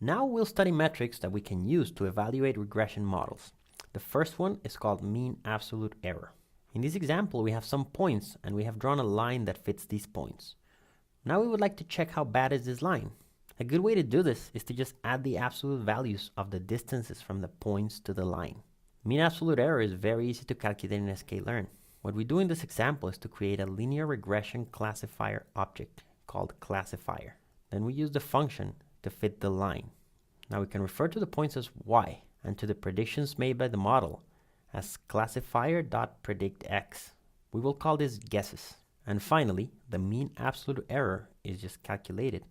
Now we'll study metrics that we can use to evaluate regression models. The first one is called mean absolute error. In this example, we have some points and we have drawn a line that fits these points. Now we would like to check how bad is this line. A good way to do this is to just add the absolute values of the distances from the points to the line. Mean absolute error is very easy to calculate in sklearn. What we do in this example is to create a linear regression classifier object called classifier. Then we use the function to fit the line. Now we can refer to the points as y and to the predictions made by the model as classifier.predictx. We will call this guesses. And finally, the mean absolute error is just calculated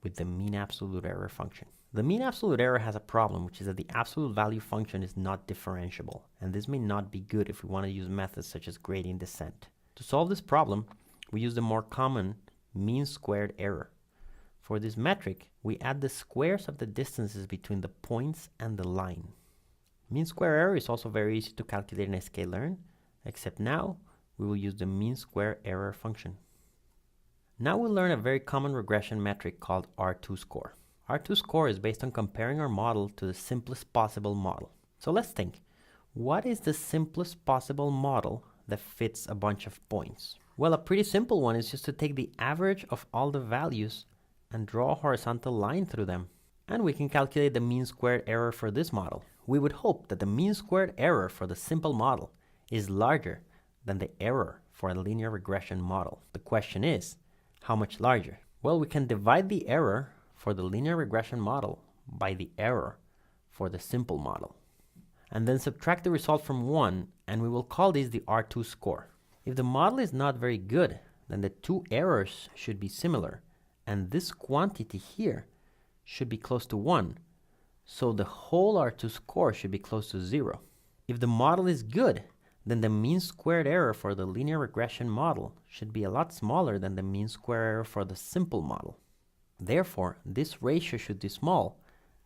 with the mean absolute error function. The mean absolute error has a problem, which is that the absolute value function is not differentiable, and this may not be good if we want to use methods such as gradient descent. To solve this problem, we use the more common mean squared error. For this metric, we add the squares of the distances between the points and the line. Mean square error is also very easy to calculate in sklearn, except now we will use the mean square error function. Now we'll learn a very common regression metric called R2 score. R2 score is based on comparing our model to the simplest possible model. So let's think, what is the simplest possible model that fits a bunch of points? Well, a pretty simple one is just to take the average of all the values and draw a horizontal line through them. And we can calculate the mean squared error for this model. We would hope that the mean squared error for the simple model is larger than the error for a linear regression model. The question is, how much larger? Well, we can divide the error for the linear regression model by the error for the simple model, and then subtract the result from 1, and we will call this the R2 score. If the model is not very good, then the two errors should be similar, and this quantity here should be close to 1, so the whole R2 score should be close to 0. If the model is good, then the mean squared error for the linear regression model should be a lot smaller than the mean square error for the simple model. Therefore, this ratio should be small,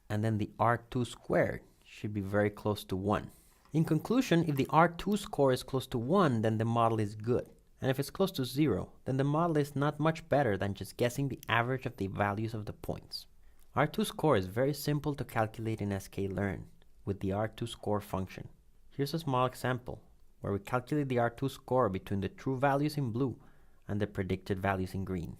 and then the R2 squared should be very close to 1. In conclusion, if the R2 score is close to 1, then the model is good. And if it's close to 0, then the model is not much better than just guessing the average of the values of the points. R2 score is very simple to calculate in sklearn with the R2 score function. Here's a small example where we calculate the R2 score between the true values in blue and the predicted values in green.